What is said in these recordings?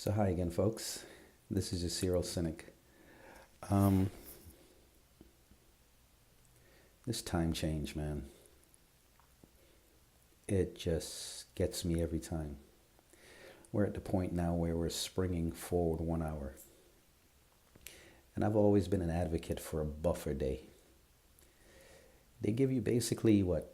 So hi again, folks. This is your serial cynic. Um, this time change, man, it just gets me every time. We're at the point now where we're springing forward 1 hour. And I've always been an advocate for a buffer day. They give you basically what?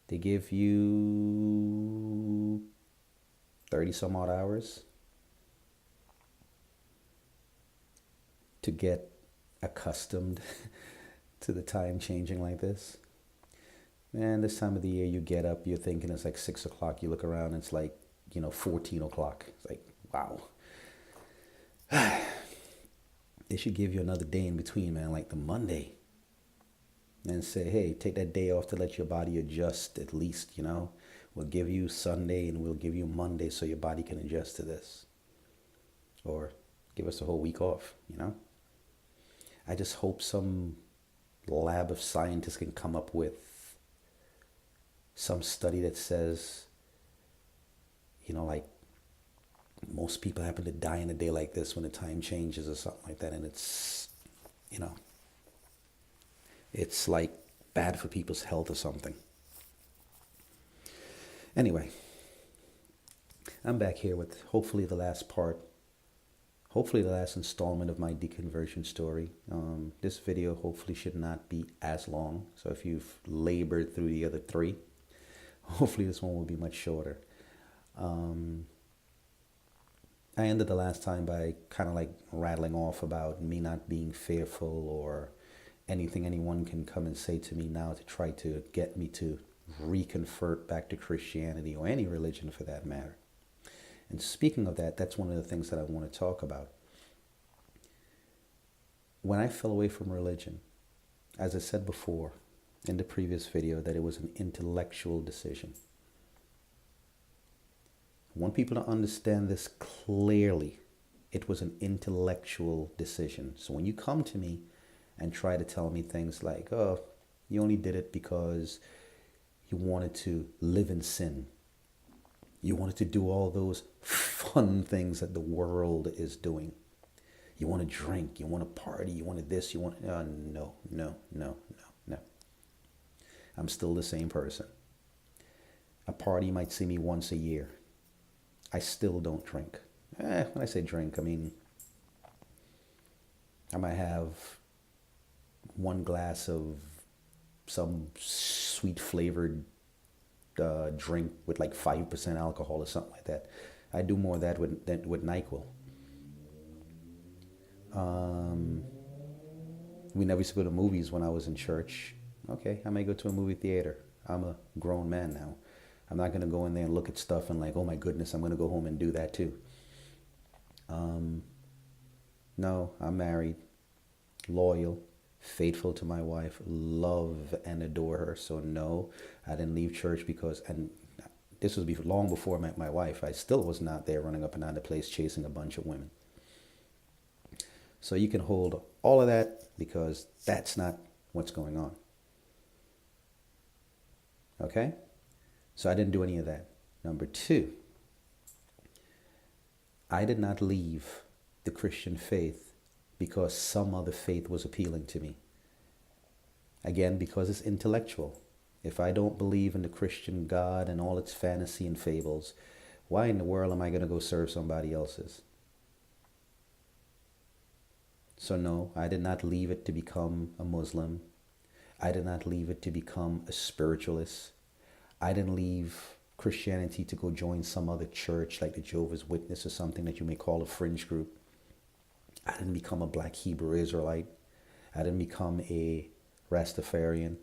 They give you 30 some odd hours to get accustomed to the time changing like this. And this time of the year, you get up, you're thinking it's like 6 o'clock. You look around, it's like, 14 o'clock. It's like, wow. They should give you another day in between, man, like the Monday. And say, hey, take that day off to let your body adjust at least, We'll give you Sunday and we'll give you Monday so your body can adjust to this. Or give us a whole week off, I just hope some lab of scientists can come up with some study that says, like most people happen to die in a day like this when the time changes or something like that. And it's, it's like bad for people's health or something. Anyway, I'm back here with hopefully the last installment of my deconversion story. This video hopefully should not be as long. So if you've labored through the other three, hopefully this one will be much shorter. I ended the last time by kind of like rattling off about me not being fearful or anything anyone can come and say to me now to try to get me to reconvert back to Christianity or any religion for that matter. And speaking of that, that's one of the things that I want to talk about. When I fell away from religion, as I said before in the previous video, that it was an intellectual decision. I want people to understand this clearly. It was an intellectual decision. So when you come to me and try to tell me things like, oh, you only did it because you wanted to live in sin. You wanted to do all those fun things that the world is doing. You want to drink, you want to party, you wanted this, you want... No. I'm still the same person. A party might see me once a year. I still don't drink. When I say drink, I mean, I might have one glass of some sweet flavored drink with like 5% alcohol or something like that. I do more of that with NyQuil. We never used to go to movies when I was in church. Okay, I may go to a movie theater. I'm a grown man now. I'm not going to go in there and look at stuff and like, oh my goodness, I'm going to go home and do that too. No, I'm married, loyal, faithful to my wife, love and adore her. So no, I didn't leave church because, and this was long before I met my wife. I still was not there running up and down the place chasing a bunch of women. So you can hold all of that because that's not what's going on. Okay? So I didn't do any of that. Number two, I did not leave the Christian faith because some other faith was appealing to me. Again, because it's intellectual. If I don't believe in the Christian God and all its fantasy and fables, why in the world am I going to go serve somebody else's? So no, I did not leave it to become a Muslim. I did not leave it to become a spiritualist. I didn't leave Christianity to go join some other church like the Jehovah's Witness or something that you may call a fringe group. I didn't become a black Hebrew Israelite. I didn't become a Rastafarian.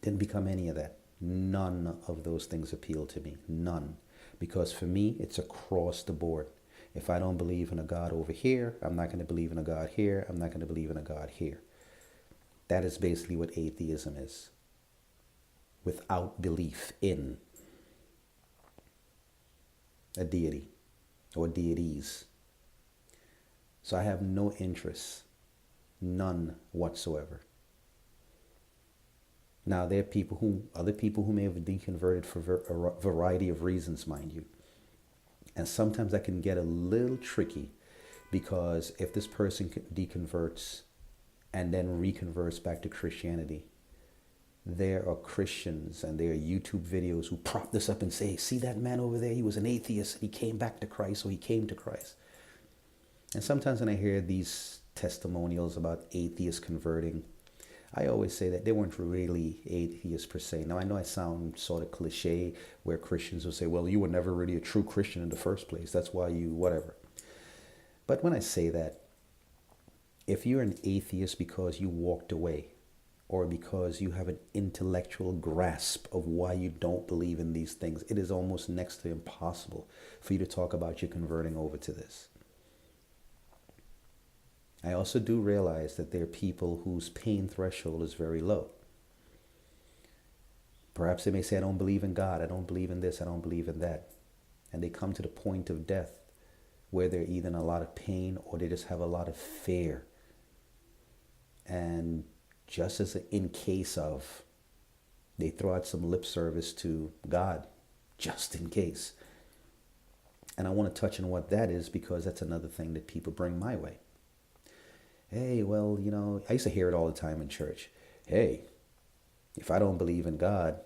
Didn't become any of that. None of those things appeal to me. None. Because for me, it's across the board. If I don't believe in a God over here, I'm not going to believe in a God here. I'm not going to believe in a God here. That is basically what atheism is. Without belief in a deity or deities. So I have no interest, none whatsoever. Now, there are other people who may have deconverted for a variety of reasons, mind you. And sometimes that can get a little tricky, because if this person deconverts and then reconverts back to Christianity, there are Christians and there are YouTube videos who prop this up and say, see that man over there, he was an atheist, he came back to Christ, or he came to Christ. And sometimes when I hear these testimonials about atheists converting, I always say that they weren't really atheists per se. Now, I know I sound sort of cliche, where Christians will say, well, you were never really a true Christian in the first place, that's why you whatever. But when I say that, if you're an atheist because you walked away, or because you have an intellectual grasp of why you don't believe in these things, it is almost next to impossible for you to talk about you converting over to this. I also do realize that there are people whose pain threshold is very low. Perhaps they may say, I don't believe in God, I don't believe in this, I don't believe in that. And they come to the point of death where they're either in a lot of pain or they just have a lot of fear. And just as in case of, they throw out some lip service to God, just in case. And I want to touch on what that is, because that's another thing that people bring my way. Hey, well, I used to hear it all the time in church. Hey, if I don't believe in God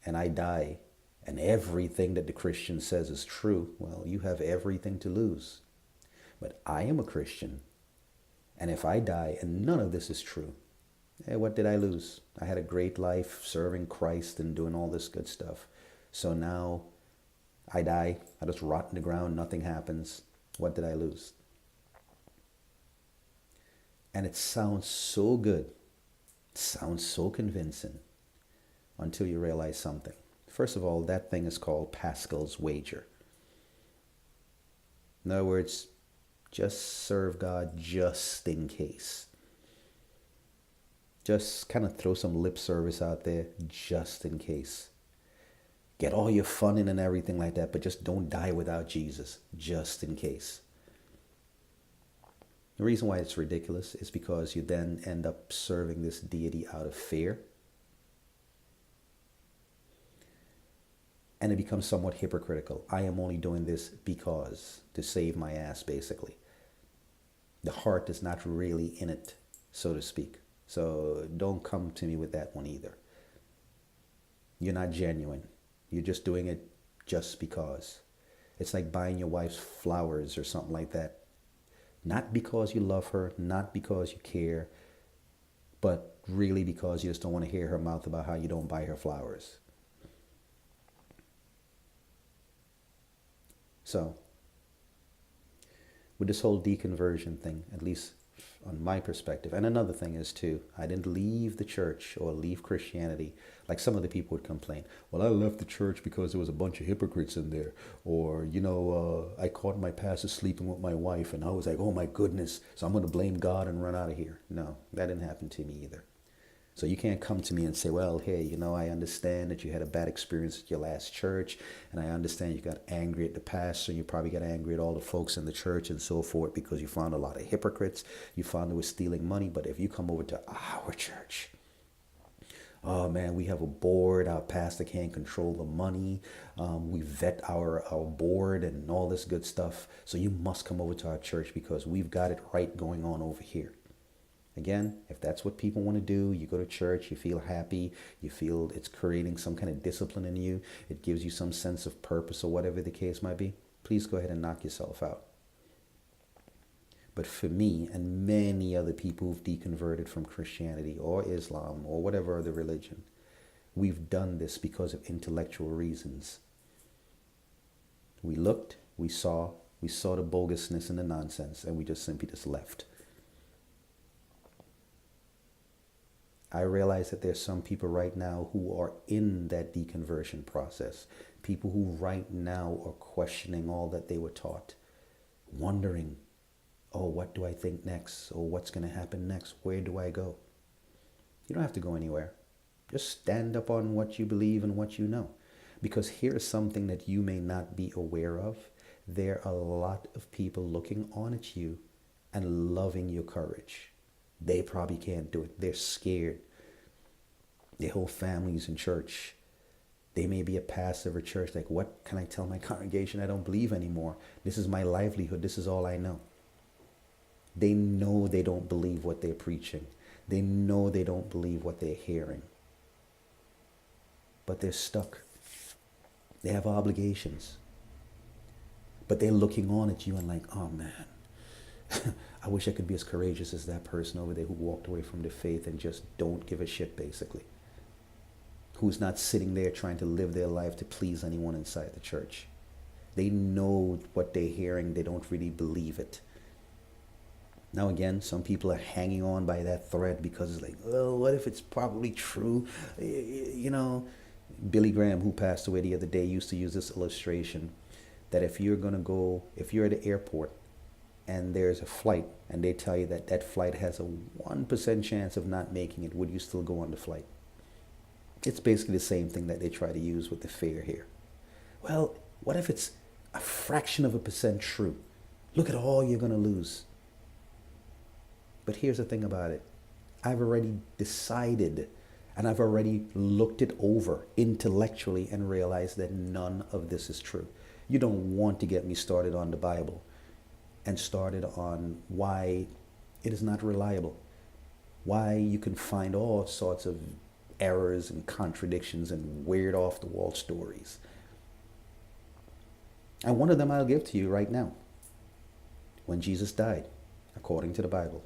and I die and everything that the Christian says is true, well, you have everything to lose. But I am a Christian, and if I die and none of this is true, hey, what did I lose? I had a great life serving Christ and doing all this good stuff. So now I die, I just rot in the ground, nothing happens. What did I lose? And it sounds so good, it sounds so convincing, until you realize something. First of all, that thing is called Pascal's Wager. In other words, just serve God just in case. Just kind of throw some lip service out there just in case. Get all your fun in and everything like that, but just don't die without Jesus, just in case. The reason why it's ridiculous is because you then end up serving this deity out of fear. And it becomes somewhat hypocritical. I am only doing this because, to save my ass, basically. The heart is not really in it, so to speak. So don't come to me with that one either. You're not genuine. You're just doing it just because. It's like buying your wife's flowers or something like that. Not because you love her, not because you care, but really because you just don't want to hear her mouth about how you don't buy her flowers. So, with this whole deconversion thing, at least on my perspective, and another thing is too, I didn't leave the church or leave Christianity like some of the people would complain. Well, I left the church because there was a bunch of hypocrites in there. Or, I caught my pastor sleeping with my wife and I was like, oh my goodness, so I'm going to blame God and run out of here. No, that didn't happen to me either. So you can't come to me and say, well, hey, I understand that you had a bad experience at your last church, and I understand you got angry at the pastor, and you probably got angry at all the folks in the church and so forth because you found a lot of hypocrites. You found they were stealing money. But if you come over to our church, oh man, we have a board. Our pastor can't control the money. We vet our board and all this good stuff. So you must come over to our church because we've got it right going on over here. Again, if that's what people want to do, you go to church, you feel happy, you feel it's creating some kind of discipline in you, it gives you some sense of purpose or whatever the case might be, please go ahead and knock yourself out. But for me and many other people who've deconverted from Christianity or Islam or whatever other religion, we've done this because of intellectual reasons. We looked, we saw the bogusness and the nonsense, and we just simply left. I realize that there's some people right now who are in that deconversion process. People who right now are questioning all that they were taught. Wondering, oh, what do I think next? Or what's going to happen next? Where do I go? You don't have to go anywhere. Just stand up on what you believe and what you know. Because here's something that you may not be aware of. There are a lot of people looking on at you and loving your courage. They probably can't do it. They're scared. Their whole families in church. They may be a pastor of a church. Like, what can I tell my congregation? I don't believe anymore. This is my livelihood. This is all I know. They know they don't believe what they're preaching. They know they don't believe what they're hearing. But they're stuck. They have obligations. But they're looking on at you and like, oh man, I wish I could be as courageous as that person over there who walked away from the faith and just don't give a shit, basically. Who's not sitting there trying to live their life to please anyone inside the church. They know what they're hearing. They don't really believe it. Now again, some people are hanging on by that thread because it's like, well, what if it's probably true? You know, Billy Graham, who passed away the other day, used to use this illustration that if you're at the airport and there's a flight and they tell you that that flight has a 1% chance of not making it, would you still go on the flight? It's basically the same thing that they try to use with the fear here. Well, what if it's a fraction of a percent true? Look at all you're going to lose. But here's the thing about it. I've already decided and I've already looked it over intellectually and realized that none of this is true. You don't want to get me started on the Bible and started on why it is not reliable, why you can find all sorts of errors and contradictions and weird off the wall stories. And one of them I'll give to you right now. When Jesus died, according to the Bible,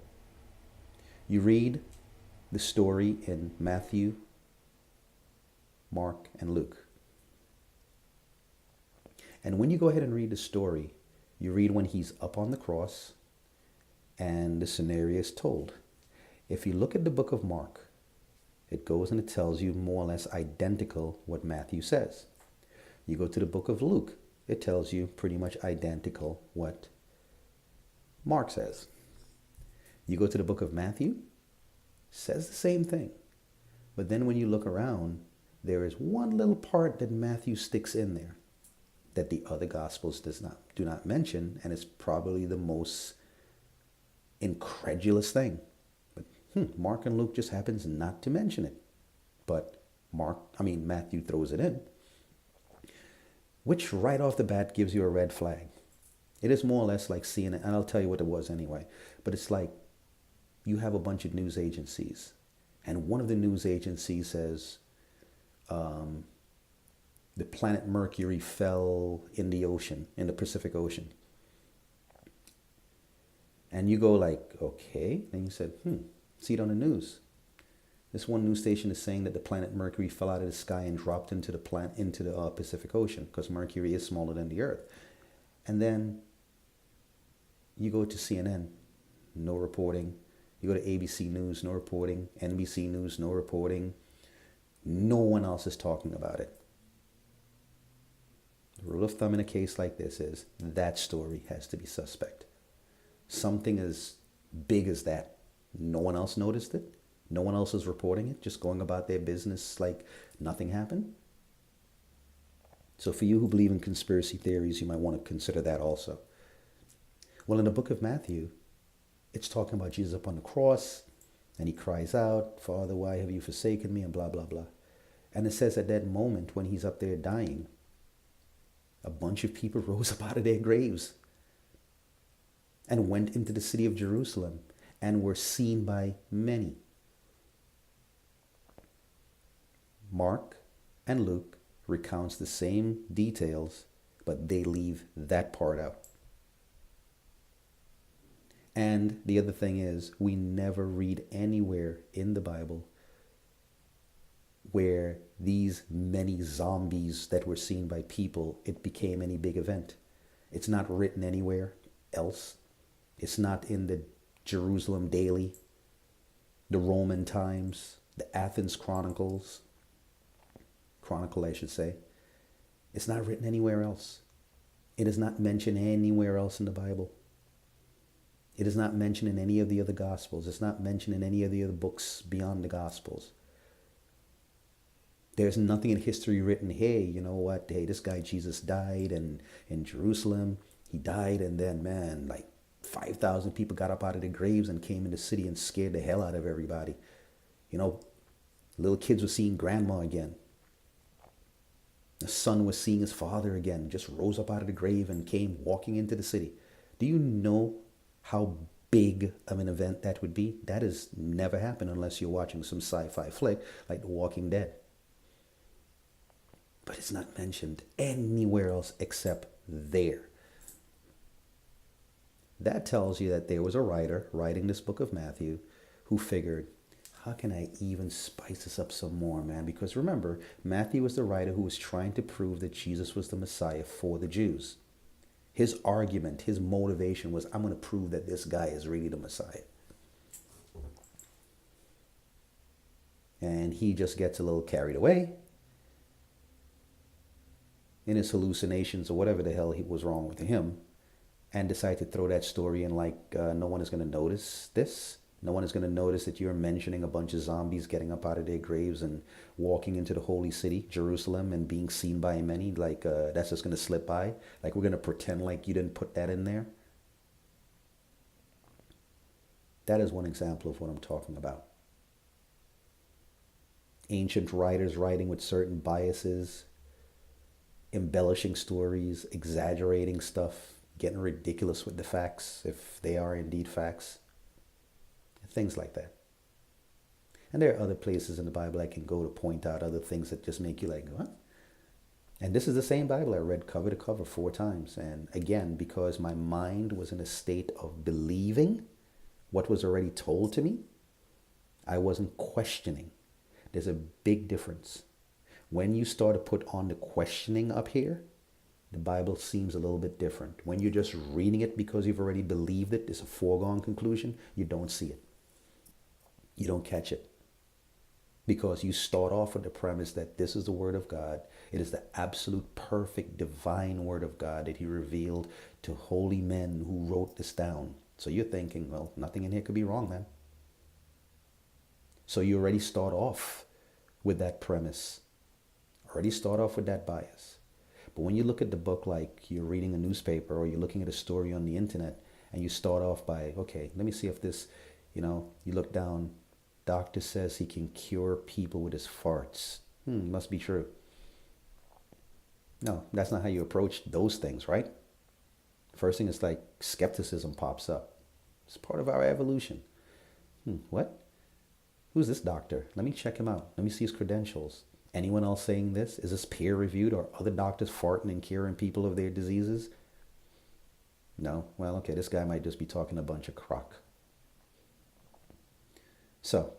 you read the story in Matthew, Mark, and Luke. And when you go ahead and read the story, you read when he's up on the cross and the scenario is told. If you look at the book of Mark, it goes and it tells you more or less identical what Matthew says. You go to the book of Luke, it tells you pretty much identical what Mark says. You go to the book of Matthew, says the same thing. But then when you look around, there is one little part that Matthew sticks in there that the other gospels do not mention, and it's probably the most incredulous thing. But Mark and Luke just happens not to mention it. But Matthew throws it in, which right off the bat gives you a red flag. It is more or less like seeing it, and I'll tell you what it was anyway, but it's like you have a bunch of news agencies, and one of the news agencies says the planet Mercury fell in the ocean, in the Pacific Ocean. And you go like, okay. Then you said, see it on the news. This one news station is saying that the planet Mercury fell out of the sky and dropped into the Pacific Ocean because Mercury is smaller than the Earth. And then you go to CNN, no reporting. You go to ABC News, no reporting. NBC News, no reporting. No one else is talking about it. The rule of thumb in a case like this is that story has to be suspect. Something as big as that, no one else noticed it. No one else is reporting it, just going about their business like nothing happened. So for you who believe in conspiracy theories, you might want to consider that also. Well, in the book of Matthew, it's talking about Jesus up on the cross, and he cries out, Father, why have you forsaken me, and blah, blah, blah. And it says at that moment when he's up there dying, a bunch of people rose up out of their graves and went into the city of Jerusalem and were seen by many. Mark and Luke recounts the same details, but they leave that part out. And the other thing is, we never read anywhere in the Bible where these many zombies that were seen by people, it became any big event. It's not written anywhere else. It's not in the Jerusalem Daily, the Roman Times, the Athens Chronicle, I should say. It's not written anywhere else. It is not mentioned anywhere else in the Bible. It is not mentioned in any of the other Gospels. It's not mentioned in any of the other books beyond the Gospels. There's nothing in history written, hey, you know what, hey, this guy Jesus died and in Jerusalem, he died, and then, man, like 5,000 people got up out of their graves and came in the city and scared the hell out of everybody. You know, Little kids were seeing grandma again. The son was seeing his father again, just rose up out of the grave and came walking into the city. Do you know how big of an event that would be? That has never happened unless you're watching some sci-fi flick like The Walking Dead. But it's not mentioned anywhere else except there. That tells you that there was a writer writing this book of Matthew who figured, how can I even spice this up some more, man? Because remember, Matthew was the writer who was trying to prove that Jesus was the Messiah for the Jews. His argument, his motivation was, I'm going to prove that this guy is really the Messiah. And he just gets a little carried away in his hallucinations or whatever the hell was wrong with him, and decided to throw that story in like no one is going to notice this. No one is going to notice that you're mentioning a bunch of zombies getting up out of their graves and walking into the holy city, Jerusalem, and being seen by many. Like that's just going to slip by. Like we're going to pretend like you didn't put that in there. That is one example of what I'm talking about. Ancient writers writing with certain biases, embellishing stories, exaggerating stuff, getting ridiculous with the facts, if they are indeed facts. Things like that. And there are other places in the Bible I can go to point out other things that just make you like, what? And this is the same Bible I read cover to cover 4 times. And again, because my mind was in a state of believing what was already told to me, I wasn't questioning. There's a big difference. When you start to put on the questioning up here, the Bible seems a little bit different. When you're just reading it because you've already believed it, it's a foregone conclusion, you don't see it. You don't catch it. Because you start off with the premise that this is the Word of God. It is the absolute perfect divine Word of God that He revealed to holy men who wrote this down. So you're thinking, well, nothing in here could be wrong, man. So you already start off with that premise. Already start off with that bias. But when you look at the book like you're reading a newspaper or you're looking at a story on the internet and you start off by, okay, let me see if this, you look down, doctor says he can cure people with his farts. Must be true. No, that's not how you approach those things, right? First thing is like skepticism pops up. It's part of our evolution. What? Who's this doctor? Let me check him out. Let me see his credentials. Anyone else saying this? Is this peer reviewed? Or other doctors farting and curing people of their diseases? No? Well, okay, this guy might just be talking a bunch of crock. So,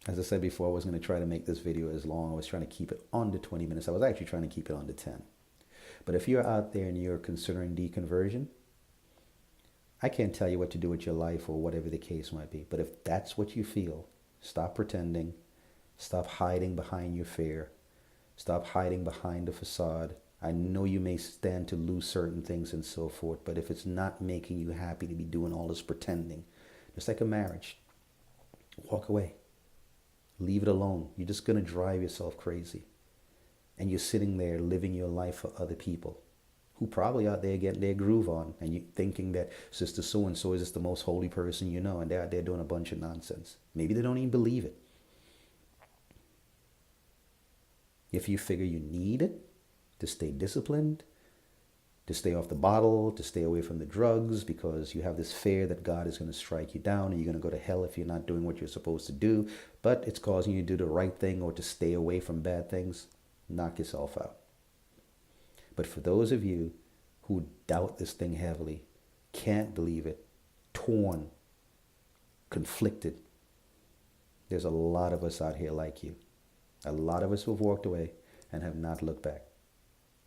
as I said before, I was going to try to make this video as long. I was trying to keep it under 20 minutes. I was actually trying to keep it under 10. But if you're out there and you're considering deconversion, I can't tell you what to do with your life or whatever the case might be. But if that's what you feel, stop pretending. Stop hiding behind your fear. Stop hiding behind the facade. I know you may stand to lose certain things and so forth, but if it's not making you happy to be doing all this pretending, just like a marriage, walk away. Leave it alone. You're just going to drive yourself crazy. And you're sitting there living your life for other people who probably out there getting their groove on, and you're thinking that Sister So-and-so is just the most holy person you know, and they're out there doing a bunch of nonsense. Maybe they don't even believe it. If you figure you need it to stay disciplined, to stay off the bottle, to stay away from the drugs, because you have this fear that God is going to strike you down and you're going to go to hell if you're not doing what you're supposed to do, but it's causing you to do the right thing or to stay away from bad things, knock yourself out. But for those of you who doubt this thing heavily, can't believe it, torn, conflicted, there's a lot of us out here like you. A lot of us who have walked away and have not looked back.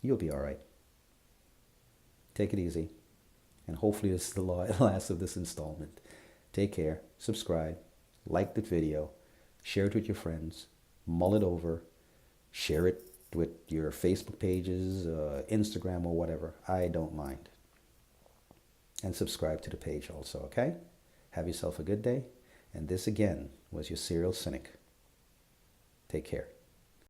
You'll be all right. Take it easy. And hopefully this is the last of this installment. Take care. Subscribe. Like the video. Share it with your friends. Mull it over. Share it with your Facebook pages, Instagram, or whatever. I don't mind. And subscribe to the page also, okay? Have yourself a good day. And this again was your Serial Cynic. Take care.